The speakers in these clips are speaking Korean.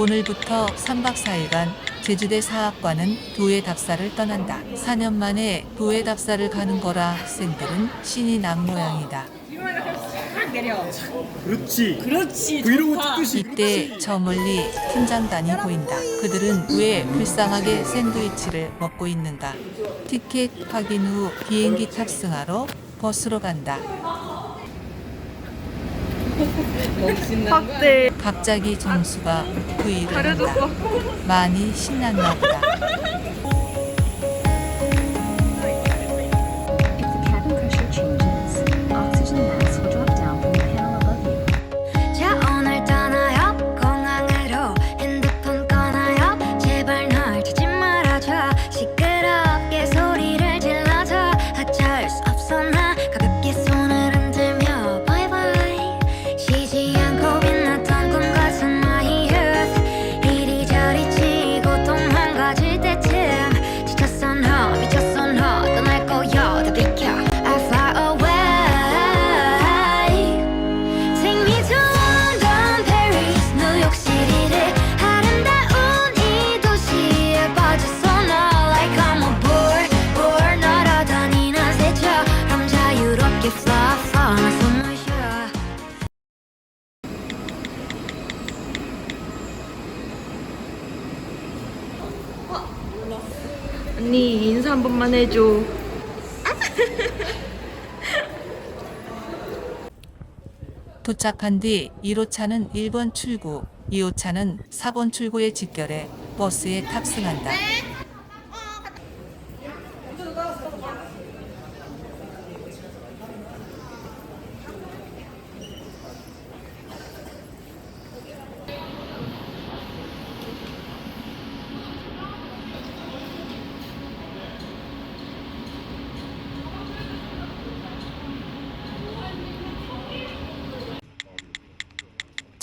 오늘부터 3박 4일간 제주대 사학과는 도예 답사를 떠난다. 4년 만에 도예 답사를 가는 거라 학생들은 신이 난 모양이다. 그렇지. 그렇지. 브이로그 좋다. 찍듯이. 이때 저 멀리 팀장단이 보인다. 그들은 왜 불쌍하게 샌드위치를 먹고 있는가? 티켓 확인 후 비행기 탑승하러 버스로 간다. 너무 신난 거야. 갑자기 정수가 그 일을 한다. 많이 신났나 보다. If the cabin pressure changes, oxygen mass will drop down from the panel above you. 자 오늘 떠나요 공항으로 핸드폰 꺼나요 제발 널 찾지 말아줘 시끄럽게 소리를 질러줘 어쩔 수 없어 나 가볍게 손을 흔들며 바이바이 쉬지 않고 빛났던 꿈 같은 my youth 이리저리 치고 또 망가질 때쯤 지쳤어 너 미쳤어 너 떠날 거야 다 비켜 I fly away Take me to London, Paris, 뉴욕시티를 아름다운 이 도시에 빠졌어 너 like I'm a board 날아다니는 새처럼 자유롭게 fly 나 숨을 쉬어 언니 인사 한 번만 해줘. 도착한 뒤 1호차는 1번 출구, 2호차는 4번 출구에 직결해 버스에 탑승한다.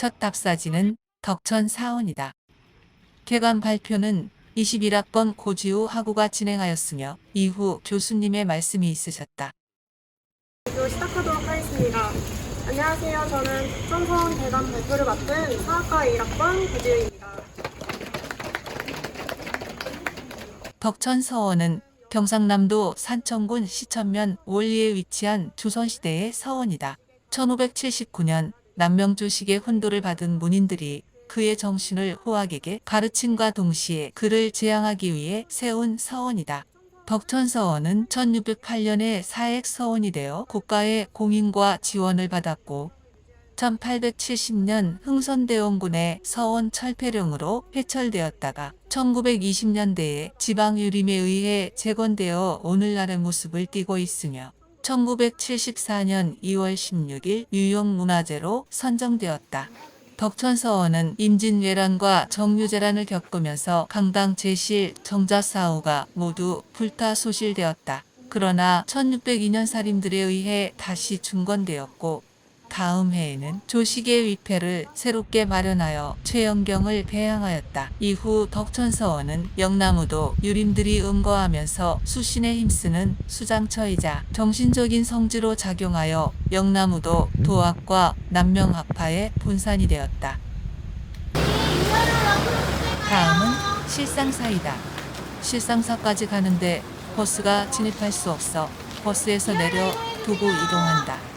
첫 답사지는 덕천 사원이다. 개관 발표는 21학번 고지우 학우가 진행하였으며 이후 교수님의 말씀이 있으셨다. 발표 시작하도록 하겠습니다. 안녕하세요. 저는 덕천서원 대관 발표를 맡은 사학과 1학번 고지우입니다. 덕천 서원은 경상남도 산청군 시천면 원리에 위치한 조선시대의 서원이다. 1579년 남명조식의 훈도를 받은 문인들이 그의 정신을 호학에게 가르침과 동시에 그를 제양하기 위해 세운 서원이다. 덕천서원은 1608년에 사액서원이 되어 국가의 공인과 지원을 받았고 1870년 흥선대원군의 서원 철폐령으로 폐철되었다가 1920년대에 지방유림에 의해 재건되어 오늘날의 모습을 띠고 있으며 1974년 2월 16일 유형문화재로 선정되었다. 덕천서원은 임진왜란과 정유재란을 겪으면서 강당 제실, 정자사후가 모두 불타 소실되었다. 그러나 1602년 살인들에 의해 다시 중건되었고 다음 해에는 조식의 위패를 새롭게 마련하여 최영경을 배양하였다. 이후 덕천서원은 영나무도 유림들이 응거하면서 수신에 힘쓰는 수장처이자 정신적인 성지로 작용하여 영나무도 도학과 남명학파의 분산이 되었다. 다음은 실상사이다. 실상사까지 가는데 버스가 진입할 수 없어 버스에서 내려 도보 이동한다.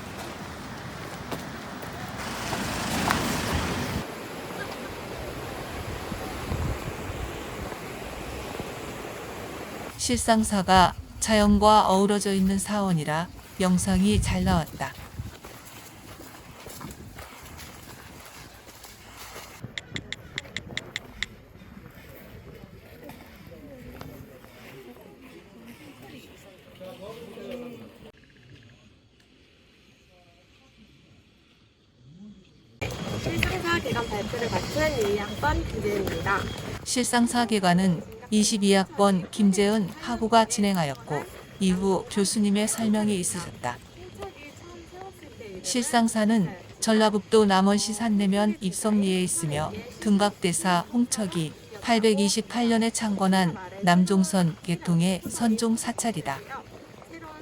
실상사가 자연과 어우러져 있는 사원이라 영상이 잘 나왔다. 실상사 개관 발표를 맡은 2학번 김재은입니다. 실상사 개관은 22학번 김재은 학우가 진행하였고 이후 교수님의 설명이 있으셨다. 실상사는 전라북도 남원시 산내면 입성리에 있으며 등각대사 홍척이 828년에 창건한 남종선 계통의 선종 사찰이다.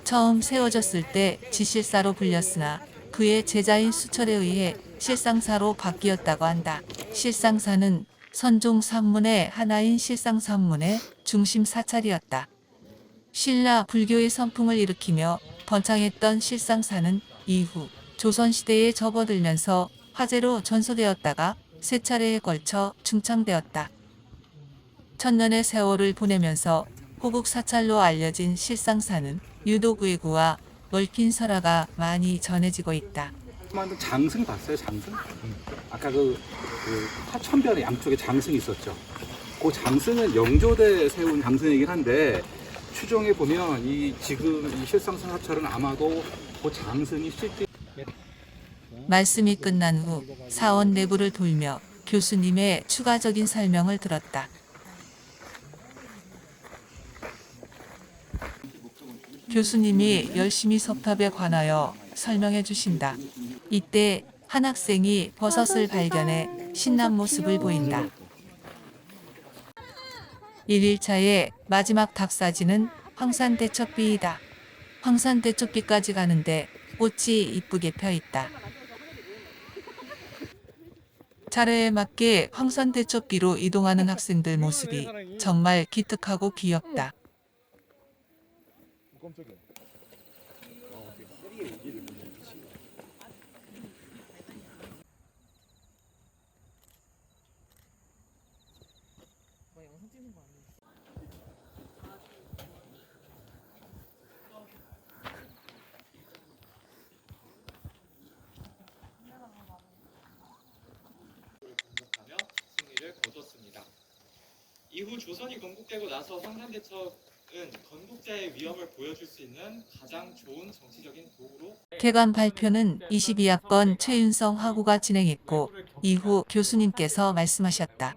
처음 세워졌을 때 지실사로 불렸으나 그의 제자인 수철에 의해 실상사로 바뀌었다고 한다. 실상사는 선종 산문의 하나인 실상산문의 중심 사찰이었다. 신라 불교의 선풍을 일으키며 번창했던 실상사는 이후 조선시대에 접어들면서 화재로 전소되었다가 세 차례에 걸쳐 중창되었다. 천년의 세월을 보내면서 호국 사찰로 알려진 실상사는 유독 외구와 얽힌 설화가 많이 전해지고 있다. 장승 봤어요? 장승? 아까 그 화천별의 양쪽에 장승이 있었죠. 그 장승은 영조대 세운 장승이긴 한데 추정해 보면 지금 이 실상사 사찰은 아마도 그 장승이 실제 말씀이 끝난 후 사원 내부를 돌며 교수님의 추가적인 설명을 들었다. 교수님이 열심히 석탑에 관하여 설명해 주신다. 이때 한 학생이 버섯을 발견해 신난 모습을 보인다. 1일차의 마지막 닭사진은 황산대첩비이다. 황산대첩비까지 가는데 꽃이 이쁘게 펴 있다. 차례에 맞게 황산대첩비로 이동하는 학생들 모습이 정말 기특하고 귀엽다. 승리를 거뒀습니다. 이후 조선이 건국되고 나서 황산대첩은 건국자의 위엄을 보여줄 수 있는 가장 좋은 정치적인 도구로 개관 발표는 22학번 최윤성 학우가 진행했고 이후 교수님께서 말씀하셨다.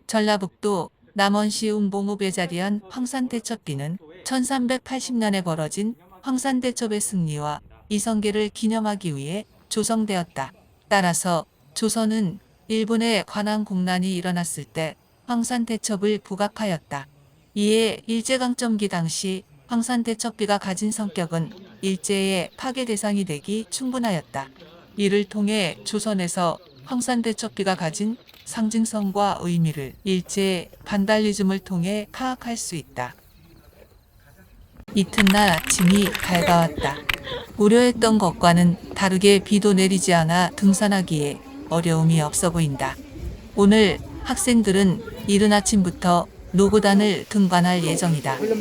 전라북도 남원시 운봉읍에 자리한 황산대첩비는 1380년에 벌어진 황산대첩의 승리와 이성계를 기념하기 위해 조성되었다. 따라서 조선은 일본의 관한공난이 일어났을 때 황산대첩을 부각하였다. 이에 일제강점기 당시 황산대첩비가 가진 성격은 일제의 파괴 대상이 되기 충분하였다. 이를 통해 조선에서 황산대첩비가 가진 상징성과 의미를 일제의 반달리즘을 통해 파악할 수 있다. 이튿날 아침이 밝아왔다. 우려했던 것과는 다르게 비도 내리지 않아 등산하기에 어려움이 없어 보인다. 오늘 학생들은 이른 아침부터 노고단을 등반할 예정이다. 그러면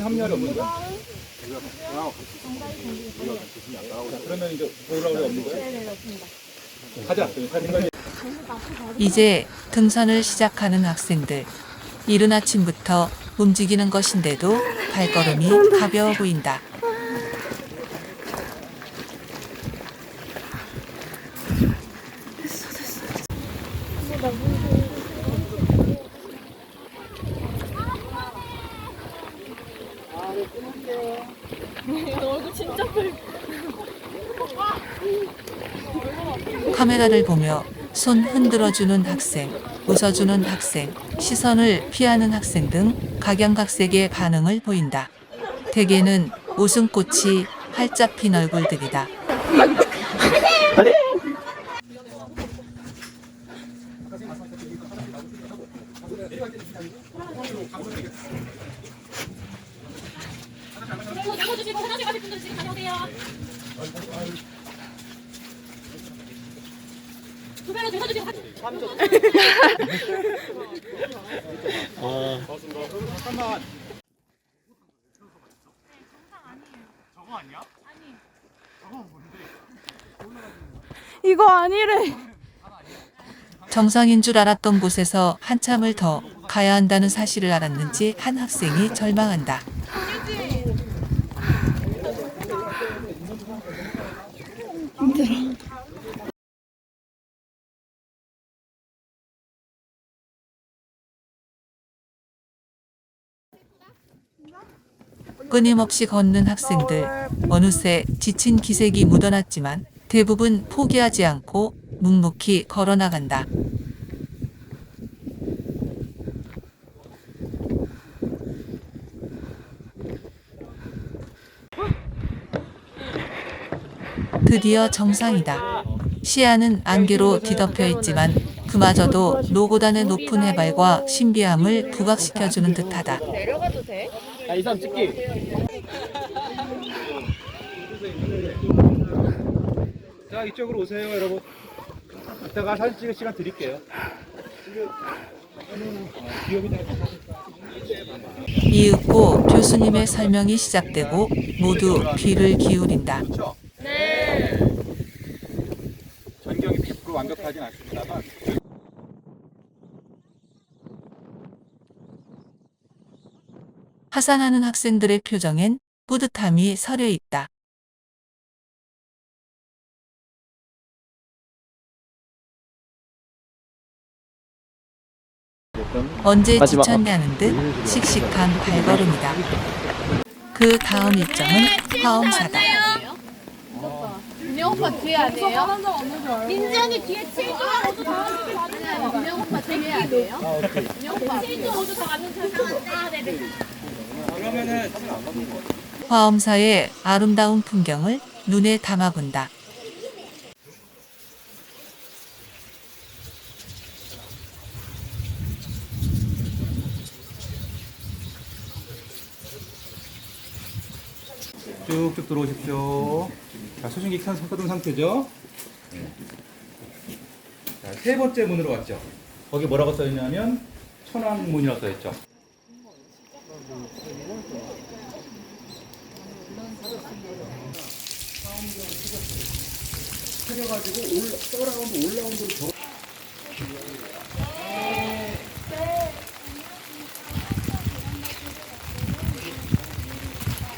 이제 올라오려 없는 거예요? 가자. 이제 등산을 시작하는 학생들. 이른 아침부터 움직이는 것인데도 발걸음이 가벼워 보인다. 카메라를 보며 손 흔들어주는 학생, 웃어주는 학생, 시선을 피하는 학생 등 각양각색의 반응을 보인다. 대개는 웃음꽃이 활짝 핀 얼굴들이다. 이거 아니래. 정상인 줄 알았던 곳에서 한참을 더 가야 한다는 사실을 알았는지 한 학생이 절망한다. 끊임없이 걷는 학생들. 어느새 지친 기색이 묻어났지만 대부분 포기하지 않고 묵묵히 걸어나간다. 드디어 정상이다. 시야는 안개로 뒤덮여 있지만 그 그마저도 노고단의 높은 해발과 신비함을 부각시켜주는 듯하다. 내려가도 돼? 이 사람 찍기. 자, 이쪽으로 오세요, 여러분. 이따가 사진 찍을 시간 드릴게요. 이윽고 교수님의 설명이 시작되고 모두 귀를 기울인다. 그렇죠? 네. 전경이 100% 완벽하진 않습니다만. 하산하는 학생들의 표정엔 뿌듯함이 서려 있다. 언제 지쳤냐는 듯 씩씩한 발걸음이다. 그 다음 일정은 화엄사다. 민영 오빠 뒤에 아니에요? 민지 언니 뒤에 7조 모두 다 가는 민영 오빠 뒤에 아니에요? 민영 오빠 7조 모두 다 가는 아, 네네. 그러면은 화엄사의 아름다운 풍경을 눈에 담아본다. 쭉쭉 들어오십시오. 자, 수증기 섞어둔 상태죠? 자, 세 번째 문으로 왔죠? 거기 뭐라고 써있냐면 천왕문이라고 써있죠?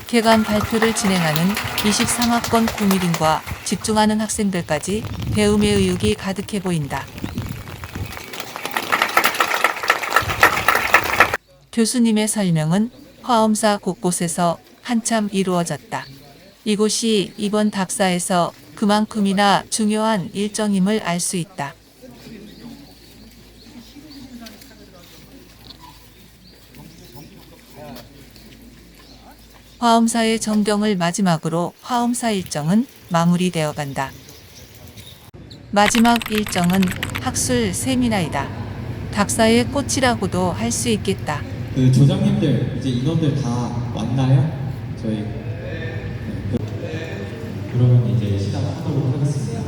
개관 발표를 진행하는 23학번 9밀인과 집중하는 학생들까지 배움의 의욕이 가득해 보인다. 교수님의 설명은 화엄사 곳곳에서 한참 이루어졌다. 이곳이 이번 답사에서 그만큼이나 중요한 일정임을 알 수 있다. 화엄사의 전경을 마지막으로 화엄사 일정은 마무리되어 간다. 마지막 일정은 학술 세미나이다. 답사의 꽃이라고도 할 수 있겠다. 그 조장님들 이제 인원들 다 왔나요? 저희 그러면 이제 시작하도록 하겠습니다.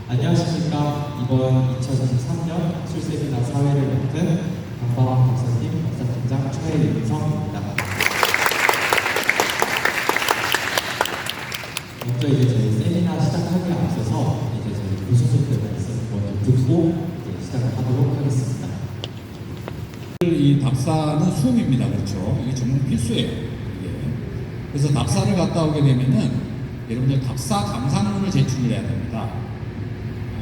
안녕하십니까? 이번 2023년 학술 세미나 사회를 맡은 강방환 박사님, 박사팀장 최인성입니다. 먼저 이제 저희 세미나 시작하기에 앞서서 이제 저희 교수님들 말씀 먼저 듣고 이제 시작을 하도록 하겠습니다. 이 답사는 수험입니다. 그렇죠? 이게 전문 필수예요. 이게. 그래서 답사를 갔다 오게 되면은 여러분들 답사 감상문을 제출을 해야 됩니다.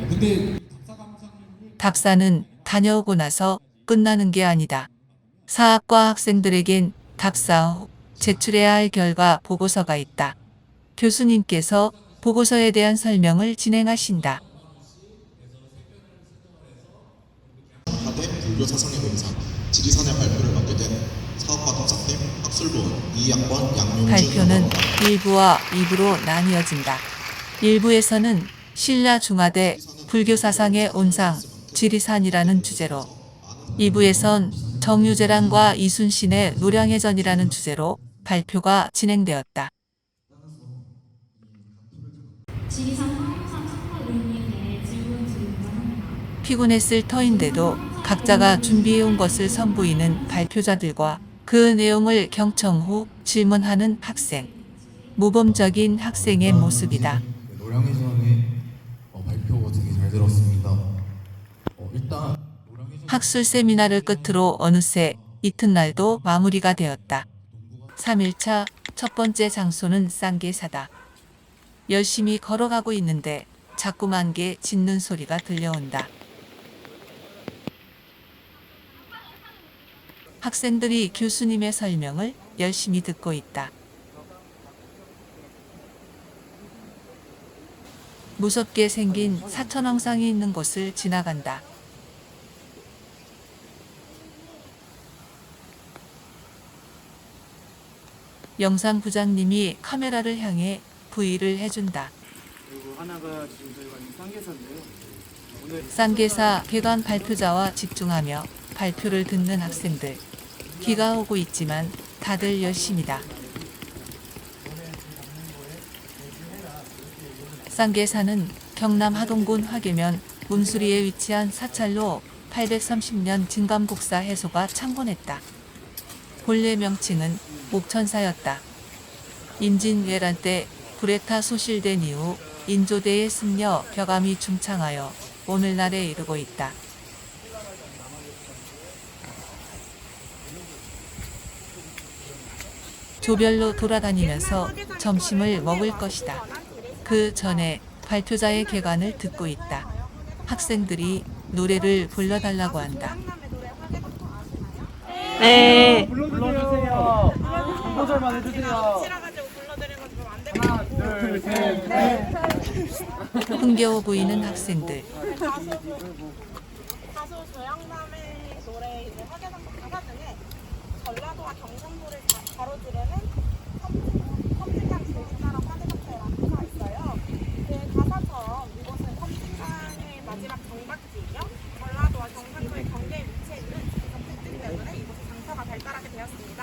근데 답사 감상문을 답사는 다녀오고 나서 끝나는 게 아니다. 사학과 학생들에겐 답사 후 제출해야 할 결과 보고서가 있다. 교수님께서 보고서에 대한 설명을 진행하신다. 하대 불교 사상의 본상 지리산의 발표를 맡게 된 사학과 답사팀 학술부원 2학번 양용준 발표는 1부와 2부로 나뉘어진다. 1부에서는 신라 중화대 불교 사상의 온상 지리산이라는 주제로, 2부에선 정유재랑과 이순신의 노량해전이라는 주제로 발표가 진행되었다. 피곤했을 터인데도 각자가 준비해온 것을 선보이는 발표자들과 그 내용을 경청 후 질문하는 학생. 모범적인 학생의 모습이다. 노량해전의 발표가 되게 잘 들었습니다. 일단 학술 세미나를 끝으로 어느새 이튿날도 마무리가 되었다. 3일차 첫 번째 장소는 쌍계사다. 열심히 걸어가고 있는데 자꾸만 개 짖는 소리가 들려온다. 학생들이 교수님의 설명을 열심히 듣고 있다. 무섭게 생긴 사천왕상이 있는 곳을 지나간다. 영상부장님이 카메라를 향해 V를 해준다. 그리고 하나가 지금 저희가 있는 쌍계사인데요. 쌍계사 개관 발표자와 집중하며 발표를 듣는 학생들. 비가 오고 있지만 다들 열심이다. 쌍계사는 경남 하동군 화계면 문수리에 위치한 사찰로 830년 진감국사 해소가 창건했다. 본래 명칭은 옥천사였다. 임진왜란 때 불에 타 소실된 이후 인조대에 승려 벽암이 중창하여 오늘날에 이르고 있다. 조별로 돌아다니면서 점심을 먹을 것이다. 그 전에 발표자의 개관을 듣고 있다. 학생들이 노래를 불러달라고 한다. 네. 불러주세요. 한 소절만 해주세요. 하나, 둘, 셋, 넷. 흥겨워 보이는 학생들. 가수 조영남의 노래 이제 화개장터 가사 중에 전라도와 경상도를 가로지르는 섬진강 지도를 따라 화개장터라는 가사가 있어요. 그 가사처럼 이곳은 섬진강의 마지막 정박지이며 전라도와 경상도의 경계에 위치해 있는 지리적 특징 때문에 이곳에 장터가 발달하게 되었습니다.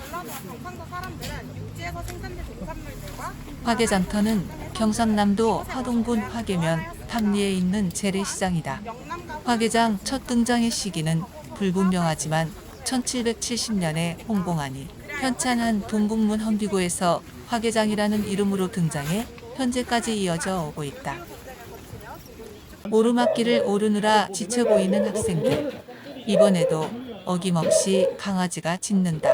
전라도와 경상도 사람들은 육지에서 생산된 농산물들과 화개장터는 경상남도 하동군 화계면 탐리에 있는 재래시장이다. 화개장 첫 등장의 시기는 불분명하지만 1770년에 홍봉안이 편찬한 동국문 헌비고에서 화개장이라는 이름으로 등장해 현재까지 이어져 오고 있다. 오르막길을 오르느라 지쳐 보이는 학생들. 이번에도 어김없이 강아지가 짖는다.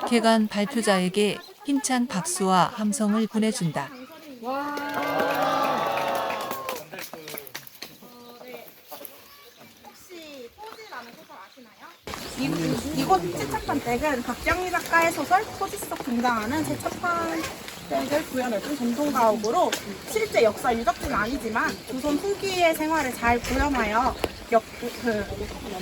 개관 발표자에게 힘찬 박수와 함성을 보내준다. 혹시 토지라는 소설 아시나요? 이곳 최첩판댁은 박정희 작가의 소설 토지 속 등장하는 최첩판댁을 구현해준 전통가옥으로 실제 역사 유적지는 아니지만 조선 후기의 생활을 잘 구현하여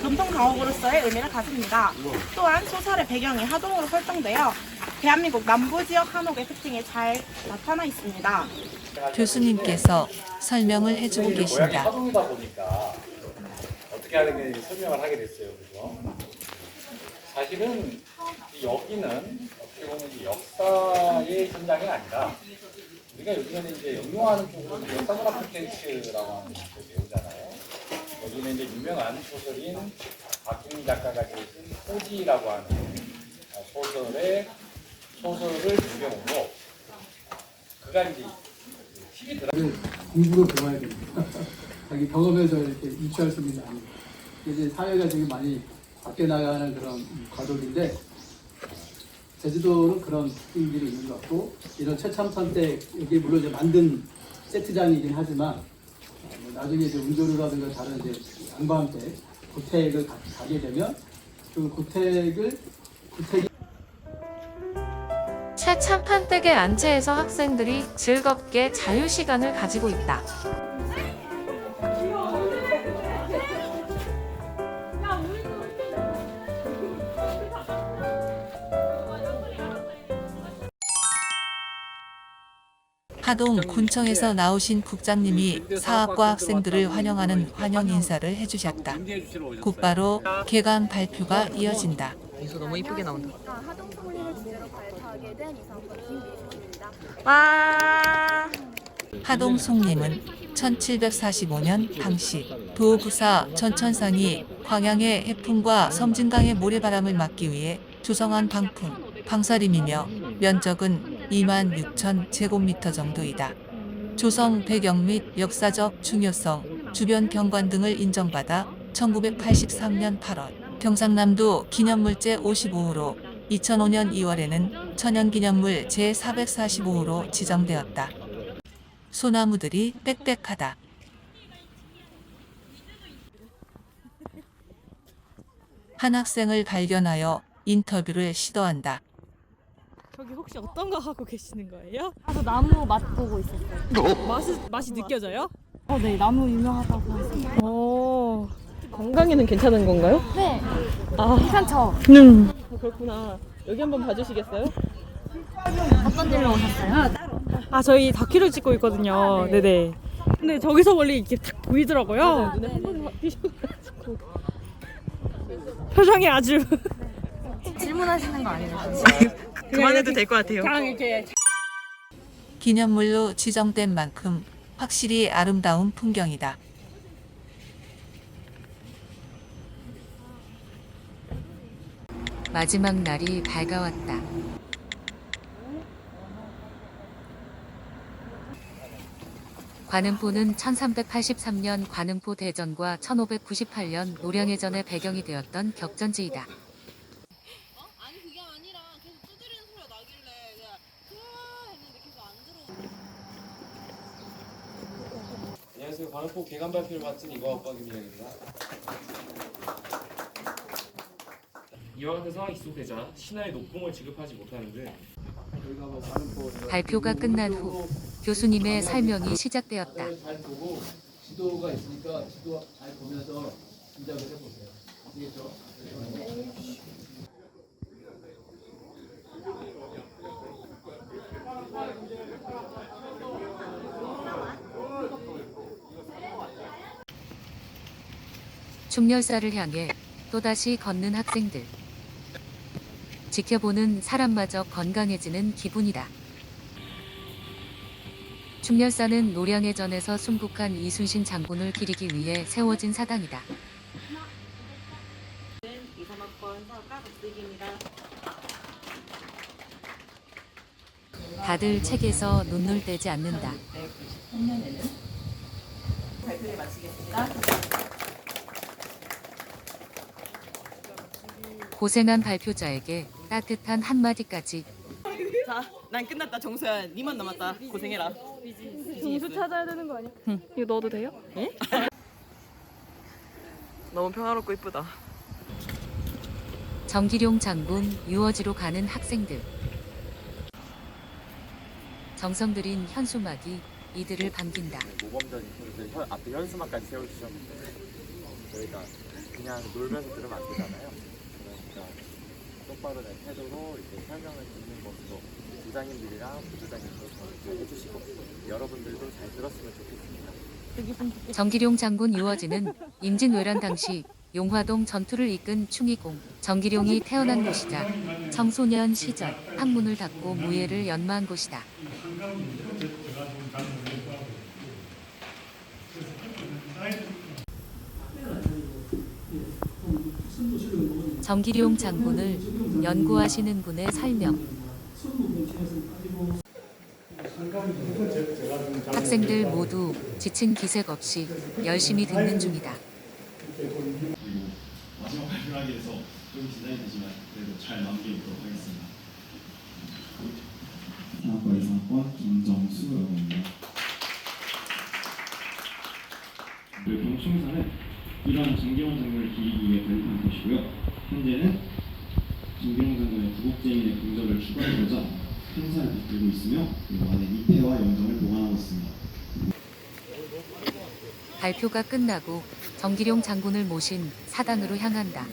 전통가옥으로서의 의미를 가집니다. 또한 소설의 배경이 하동으로 설정되어 대한민국 남부지역 한옥의 특징이 잘 나타나 있습니다. 교수님께서 설명을 해주고 계신다. 하동이다 보니까 어떻게 하는 게 설명을 하게 됐어요, 그죠? 사실은 여기는 어떻게 보면 이제 역사의 현장이 아니라 우리가 요즘에는 이제 응용하는 쪽으로 역사문화 콘텐츠라고 하는 걸 배우잖아요. 여기는 이제 유명한 소설인 박정희 작가가 지은 토지라고 하는 소설을 배경으로 그가 이제 TV 드라마 공부로 배워야 됩니다. 자기 경험에서 이렇게 유추할 수 있는 게 아니에요. 이제 사회가 지금 많이 바뀌어 나가는 그런 과도기인데 제주도는 그런 특징들이 있는 것 같고 이런 최참선 때 여기 물론 이제 만든 세트장이긴 하지만 나중에 이제 운조류라든가 다른 이제 양반 때 고택을 가게 되면 그 고택이 최참판댁의 안채에서 학생들이 즐겁게 자유시간을 가지고 있다. 하동 군청에서 나오신 국장님이 사학과 학생들을 환영하는 환영 인사를 해주셨다. 곧바로 개관 발표가 이어진다. 너무 이쁘게 나온다. 하동 성리를 주제로 발표하게 된 이상권 김미숙입니다. 와. 하동 송림은 1745년 당시 도부사 전천상이 광양의 해풍과 섬진강의 모래바람을 막기 위해 조성한 방풍, 방사림이며 면적은 26,000 제곱미터 정도이다. 조성 배경 및 역사적 중요성, 주변 경관 등을 인정받아 1983년 8월 경상남도 기념물제 55호로 2005년 2월에는 천연기념물 제445호로 지정되었다. 소나무들이 빽빽하다. 한 학생을 발견하여 인터뷰를 시도한다. 저기 혹시 어떤 거 하고 계시는 거예요? 저 나무 맛 보고 있었어요. 맛이 느껴져요? 네, 나무 유명하다고 하세요. 오. 건강에는 괜찮은 건가요? 네. 아, 괜찮죠? 그렇구나. 여기 한번 봐주시겠어요? 어떤 일로 오셨어요? 아, 저희 다큐를 찍고 있거든요. 네네. 근데 저기서 멀리 이렇게 탁 보이더라고요. 눈에 한 번만 띄셔가지고. 표정이 아주. 질문하시는 거 아니에요? 그만해도 될 것 같아요. 그냥 이렇게. 기념물로 지정된 만큼 확실히 아름다운 풍경이다. 마지막 날이 밝아왔다. 관음포는 1383년 관음포 대전과 1598년 노량해전의 배경이 되었던 격전지이다. 아니 그게 아니라 계속 두드리는 소리가 나길래 그냥 했는데 계속 안 들어. 안녕하세요. 관음포 개관 발표를 맡은 이광옥 박윤영입니다. 이와 같은 상황이 지속되자 신하의 높봉을 지급하지 못하는 등 발표가 끝난 후 교수님의 설명이 시작되었다. 잘 보고 지도가 있으니까 지도 잘 보면서 짐작을 해보세요. 아시겠죠? 충렬사를 향해 또다시 걷는 학생들. 지켜보는 사람마저 건강해지는 기분이다. 충렬사는 노량해전에서 순국한 이순신 장군을 기리기 위해 세워진 사당이다. 2, 3학번 사학과 박슬기입니다. 다들 책에서 눈을 떼지 않는다. 발표를 마치겠습니다. 고생한 발표자에게 따뜻한 한마디까지. 자, 난 끝났다. 정수야, 니만 남았다. 고생해라. 점수 찾아야 되는 거 아니야? 이거 넣어도 돼요? 응? 너무 평화롭고 이쁘다. 정기룡 장군 유어지로 가는 학생들. 정성 들인 현수막이 이들을 반긴다. 모범적인 앞에 현수막까지 세워주셨는데 저희가 그냥 놀면서 들으면 안 되잖아요. 그러니까 똑바로 된 태도로 이렇게 설명을 듣는 것으로 부장님들이랑 부부장님도 잘 해주시고 여러분들도 잘 들었으면 좋겠습니다. 정기룡 장군 유어지는 임진왜란 당시 용화동 전투를 이끈 충이공 정기룡이 태어난 곳이자 청소년 시절 학문을 닫고 무예를 연마한 곳이다. 정기룡 장군을 연구하시는 분의 설명. 학생들 모두 지친 기색 없이 열심히 듣는 중이다. 마지막 발표를 하기 위해서 좀 기다리 되지만 그래도 잘 마무리해보도록 하겠습니다. 사학과 2상학번 김정수라고 합니다. 경충사는 이러한 정기용 장군을 기리기 위해 발표한 것이고요. 현재는 정기용 장군의 구국제인의 공적을 추가하고자 행사를 받들고 있으며 그리고 안에 미패와 영정을 보관하고 있습니다. 발표가 끝나고 정기룡 장군을 모신 사당으로 향한다.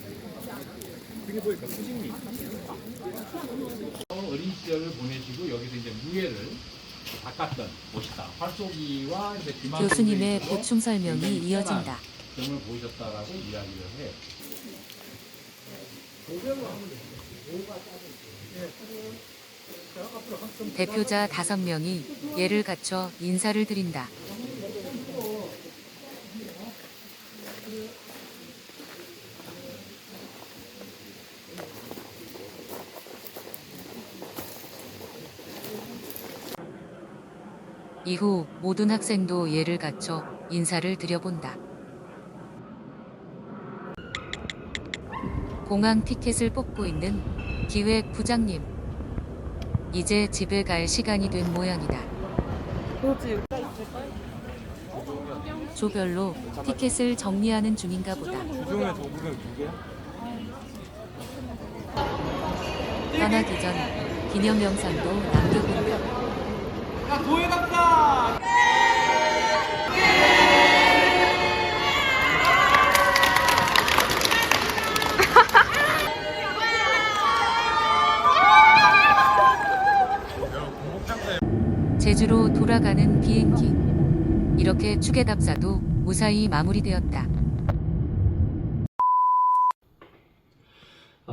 어린 시절을 보내시고 여기서 이제 무예를 닦았던 곳이다. 활쏘기와 이제 교수님의 보충 설명이 이어진다. 점을 보셨다라고 이야기를 해. 대표자 5명이 예를 갖춰 인사를 드린다. 이후 모든 학생도 예를 갖춰 인사를 드려본다. 공항 티켓을 뽑고 있는 기획 부장님. 이제 집에 갈 시간이 된 모양이다. 조별로 티켓을 정리하는 중인가 보다. 떠나기 전 기념 영상도 남겨본다. 추계 답사도 무사히 마무리되었다.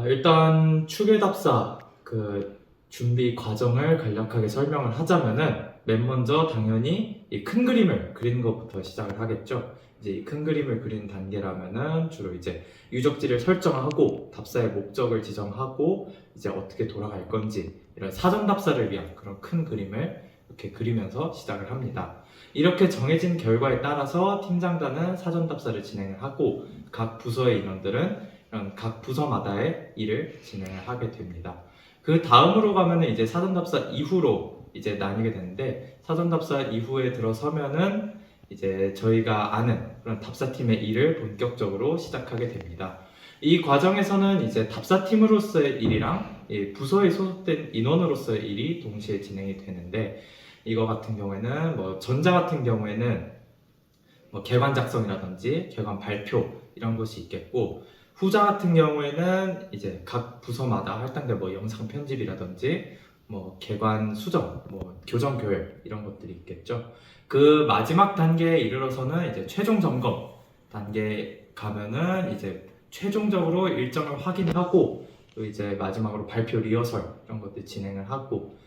일단 추계답사 그 준비 과정을 간략하게 설명을 하자면은 맨 먼저 당연히 이 큰 그림을 그리는 것부터 시작을 하겠죠. 이제 이 큰 그림을 그리는 단계라면은 주로 이제 유적지를 설정하고 답사의 목적을 지정하고 이제 어떻게 돌아갈 건지 이런 사전 답사를 위한 그런 큰 그림을 이렇게 그리면서 시작을 합니다. 이렇게 정해진 결과에 따라서 팀장단은 사전 답사를 진행을 하고 각 부서의 인원들은 이런 각 부서마다의 일을 진행을 하게 됩니다. 그 다음으로 가면은 이제 사전답사 이후로 이제 나뉘게 되는데, 사전답사 이후에 들어서면은 이제 저희가 아는 그런 답사팀의 일을 본격적으로 시작하게 됩니다. 이 과정에서는 이제 답사팀으로서의 일이랑 이 부서에 소속된 인원으로서의 일이 동시에 진행이 되는데, 이거 같은 경우에는 뭐 전자 같은 경우에는 뭐 개관 작성이라든지 개관 발표 이런 것이 있겠고, 후자 같은 경우에는 이제 각 부서마다 할당될 뭐 영상 편집이라든지 뭐 개관 수정, 뭐 교정 교육 이런 것들이 있겠죠. 그 마지막 단계에 이르러서는 이제 최종 점검 단계에 가면은 이제 최종적으로 일정을 확인하고 또 이제 마지막으로 발표 리허설 이런 것들 진행을 하고,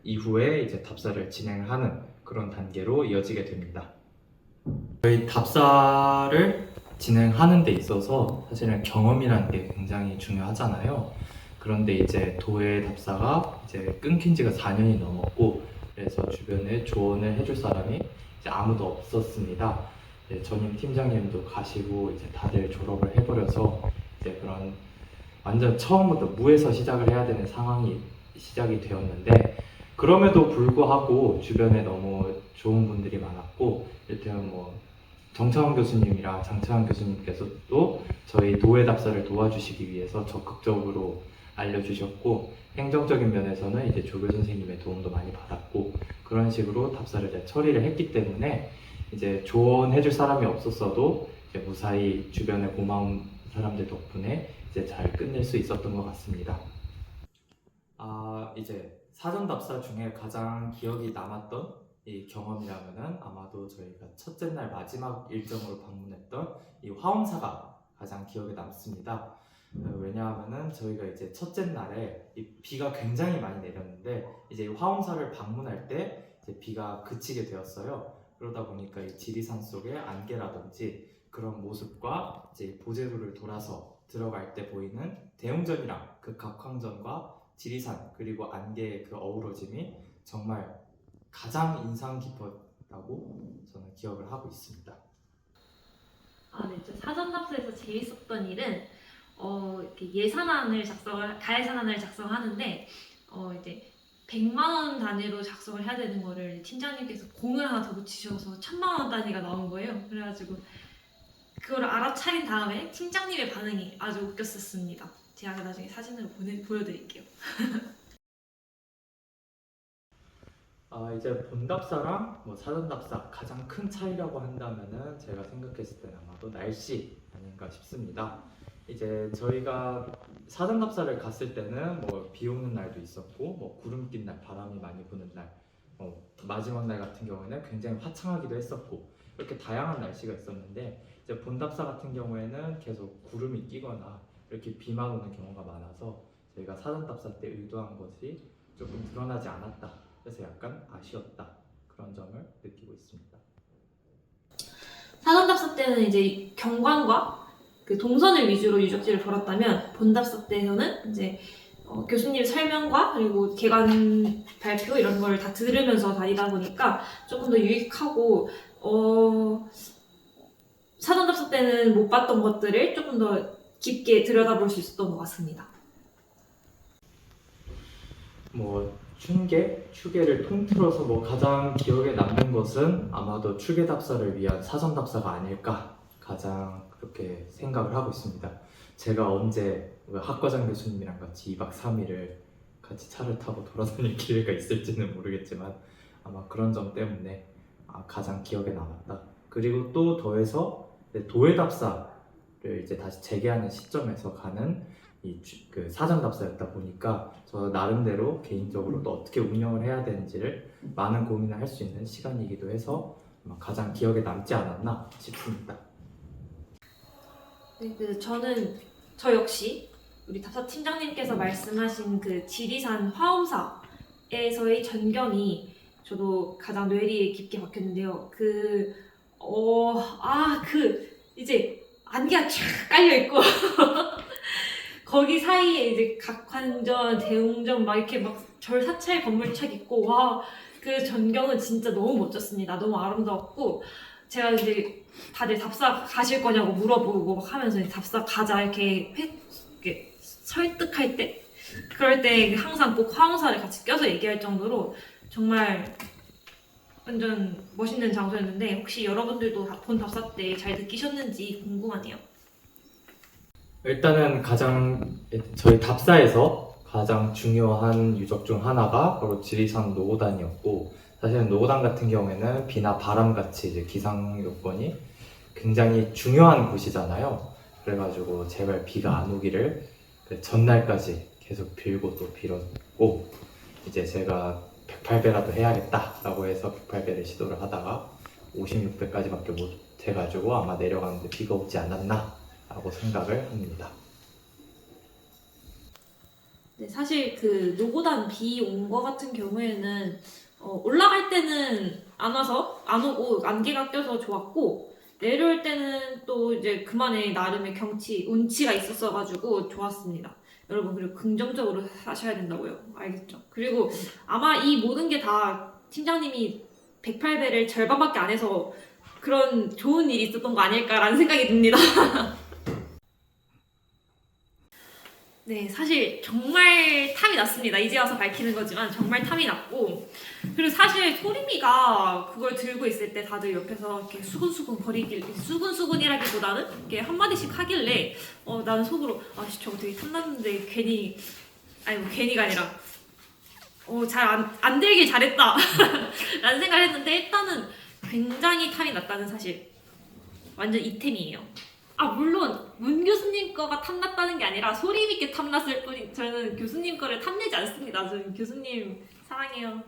이후에 이제 답사를 진행을 하는 그런 단계로 이어지게 됩니다. 저희 답사를 진행하는 데 있어서 사실은 경험이라는 게 굉장히 중요하잖아요. 그런데 이제 도예 답사가 이제 끊긴 지가 4년이 넘었고, 그래서 주변에 조언을 해줄 사람이 이제 아무도 없었습니다. 전임 팀장님도 가시고 이제 다들 졸업을 해버려서 이제 그런 완전 처음부터 무에서 시작을 해야 되는 상황이 시작이 되었는데, 그럼에도 불구하고 주변에 너무 좋은 분들이 많았고, 이를테면 뭐 정차원 교수님이랑 장차원 교수님께서도 저희 도예 답사를 도와주시기 위해서 적극적으로 알려주셨고, 행정적인 면에서는 이제 조교 선생님의 도움도 많이 받았고, 그런 식으로 답사를 이제 처리를 했기 때문에 이제 조언해줄 사람이 없었어도 이제 무사히 주변에 고마운 사람들 덕분에 이제 잘 끝낼 수 있었던 것 같습니다. 이제 사전 답사 중에 가장 기억이 남았던 이 경험이라면은 아마도 저희가 첫째 날 마지막 일정으로 방문했던 이 화엄사가 가장 기억에 남습니다. 왜냐하면은 저희가 이제 첫째 날에 이 비가 굉장히 많이 내렸는데, 이제 이 화엄사를 방문할 때 이제 비가 그치게 되었어요. 그러다 보니까 이 지리산 속의 안개라든지 그런 모습과 이제 보제도를 돌아서 들어갈 때 보이는 대웅전이랑 그 각황전과 지리산 그리고 안개의 그 어우러짐이 정말 가장 인상 깊었다고 저는 기억을 하고 있습니다. 네, 저 사전 답사에서 재밌었던 일은 이렇게 가예산안을 작성하는데 이제 100만 원 단위로 작성을 해야 되는 거를 팀장님께서 공을 하나 더 붙이셔서 1000만 원 단위가 나온 거예요. 그래가지고 그걸 알아차린 다음에 팀장님의 반응이 아주 웃겼었습니다. 제가 나중에 사진으로 보여드릴게요. 이제 본답사랑 뭐 사전답사 가장 큰 차이라고 한다면은 제가 생각했을 때는 아마도 날씨 아닌가 싶습니다. 이제 저희가 사전답사를 갔을 때는 뭐 비 오는 날도 있었고, 뭐 구름 낀 날, 바람이 많이 부는 날, 마지막 날 같은 경우에는 굉장히 화창하기도 했었고, 이렇게 다양한 날씨가 있었는데, 이제 본답사 같은 경우에는 계속 구름이 끼거나 이렇게 비만 오는 경우가 많아서 저희가 사전답사 때 의도한 것이 조금 드러나지 않았다. 그래서 약간 아쉬웠다. 그런 점을 느끼고 있습니다. 사전답사 때는 이제 경관과 그 동선을 위주로 유적지를 돌았다면, 본답사 때에서는 이제 교수님 설명과 그리고 개관 발표 이런 걸 다 들으면서 다니다 보니까 조금 더 유익하고, 사전답사 때는 못 봤던 것들을 조금 더 깊게 들여다볼 수 있었던 것 같습니다. 추계를 통틀어서 가장 기억에 남는 것은 아마도 추계답사를 위한 사전답사가 아닐까 가장 그렇게 생각을 하고 있습니다. 제가 언제 학과장 교수님이랑 같이 2박 3일을 같이 차를 타고 돌아다닐 기회가 있을지는 모르겠지만 아마 그런 점 때문에 가장 기억에 남았다. 그리고 또 더해서 도예답사를 이제 다시 재개하는 시점에서 가는 그 사전답사였다 보니까 저 나름대로 개인적으로 또 어떻게 운영을 해야 되는지를 많은 고민을 할 수 있는 시간이기도 해서 아마 가장 기억에 남지 않았나 싶습니다. 네, 저 역시 우리 답사 팀장님께서 말씀하신 그 지리산 화엄사에서의 전경이 저도 가장 뇌리에 깊게 박혔는데요. 이제 안개가 쫙 깔려있고 거기 사이에 이제 각환전, 대웅전 막 이렇게 막 절 사찰 건물 착 있고 와, 그 전경은 진짜 너무 멋졌습니다. 너무 아름다웠고 제가 이제 다들 답사 가실 거냐고 물어보고 막 하면서 답사 가자 이렇게 설득할 때 그럴 때 항상 꼭 화엄사를 같이 껴서 얘기할 정도로 정말 완전 멋있는 장소였는데 혹시 여러분들도 본 답사 때 잘 느끼셨는지 궁금하네요. 일단은 저희 답사에서 가장 중요한 유적 중 하나가 바로 지리산 노고단이었고, 사실은 노고단 같은 경우에는 비나 바람같이 이제 기상 요건이 굉장히 중요한 곳이잖아요. 그래가지고 제발 비가 안 오기를 그 전날까지 계속 빌고 또 빌었고, 이제 제가 108배라도 해야겠다라고 해서 108배를 시도를 하다가 56배까지밖에 못 해가지고 아마 내려가는데 비가 오지 않았나 라고 생각을 합니다. 네, 사실 그 노고단 비 온 거 같은 경우에는 올라갈 때는 안 오고 안개가 껴서 좋았고, 내려올 때는 또 이제 그만의 나름의 운치가 있었어가지고 좋았습니다. 여러분, 그리고 긍정적으로 하셔야 된다고요. 알겠죠? 그리고 아마 이 모든 게 다 팀장님이 108배를 절반밖에 안 해서 그런 좋은 일이 있었던 거 아닐까라는 생각이 듭니다. 네, 사실 정말 탐이 났습니다. 이제 와서 밝히는 거지만 정말 탐이 났고, 그리고 사실 소림이가 그걸 들고 있을 때 다들 옆에서 이렇게 수근수근이라기보다는 이렇게 한마디씩 하길래 나는 속으로 저거 되게 탐났는데 괜히가 아니라 잘 안 들길 잘했다 라는 생각을 했는데, 일단은 굉장히 탐이 났다는 사실, 완전 이템이에요. 물론 문 교수님 거가 탐났다는 게 아니라 소림 있게 탐났을 뿐이, 저는 교수님 거를 탐내지 않습니다. 저는 교수님 사랑해요.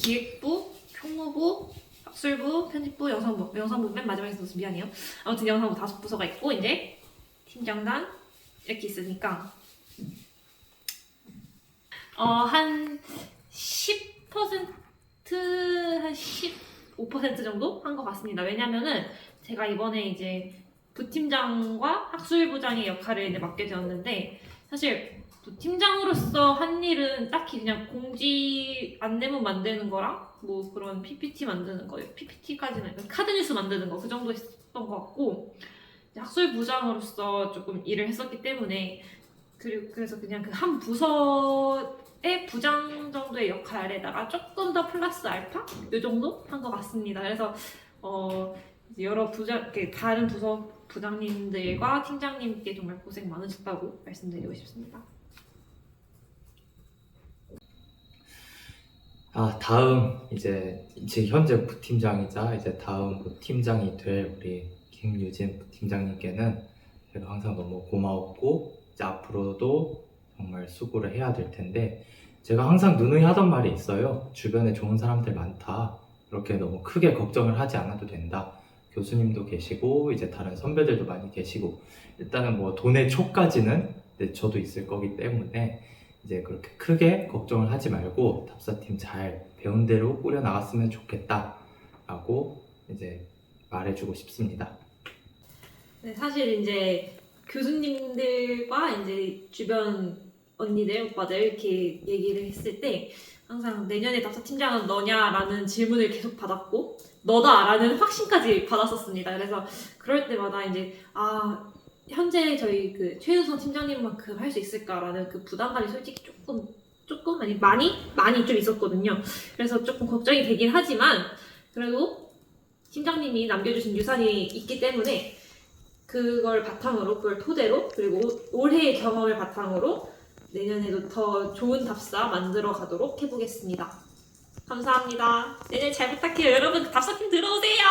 기획부, 총무부, 학술부, 편집부, 영상부 맨 마지막에 써서 미안해요. 아무튼 영상부 5부서가 있고, 이제 팀장단 이렇게 있으니까 한 10%, 한 15% 정도 한 것 같습니다. 왜냐면은 제가 이번에 이제 부팀장과 학술부장의 역할을 이제 맡게 되었는데, 사실 부팀장으로서 한 일은 딱히 그냥 공지 안내문 만드는 거랑 뭐 그런 PPT 만드는 거예요. PPT까지는 카드뉴스 만드는 거 그 정도 했었던 것 같고, 학술부장으로서 조금 일을 했었기 때문에, 그래서 그냥 그 한 부서의 부장 정도의 역할에다가 조금 더 플러스 알파? 이 정도 한 것 같습니다. 그래서 이제 여러 다른 부서 부장님들과 팀장님께 정말 고생 많으셨다고 말씀드리고 싶습니다. 다음 이제 현재 부팀장이자 이제 다음 부팀장이 될 우리 김유진 부팀장님께는 제가 항상 너무 고마웠고, 이제 앞으로도 정말 수고를 해야 될 텐데, 제가 항상 누누이 하던 말이 있어요. 주변에 좋은 사람들 많다. 그렇게 너무 크게 걱정을 하지 않아도 된다. 교수님도 계시고 이제 다른 선배들도 많이 계시고, 일단은 뭐 돈의 촉까지는 저도 있을 거기 때문에 이제 그렇게 크게 걱정을 하지 말고 답사팀 잘 배운 대로 꾸려 나갔으면 좋겠다라고 이제 말해주고 싶습니다. 네, 사실 이제 교수님들과 이제 주변 언니들, 오빠들 이렇게 얘기를 했을 때 항상 내년에 답사팀장은 너냐라는 질문을 계속 받았고, 너다라는 확신까지 받았었습니다. 그래서 그럴 때마다 이제 현재 저희 그 최유선 팀장님만큼 할 수 있을까라는 그 부담감이 솔직히 조금 아니 많이 좀 있었거든요. 그래서 조금 걱정이 되긴 하지만, 그래도 팀장님이 남겨주신 유산이 있기 때문에 그걸 토대로, 그리고 올해의 경험을 바탕으로 내년에도 더 좋은 답사 만들어 가도록 해보겠습니다. 감사합니다. 내년 잘 부탁해요. 여러분, 답사팀 들어오세요.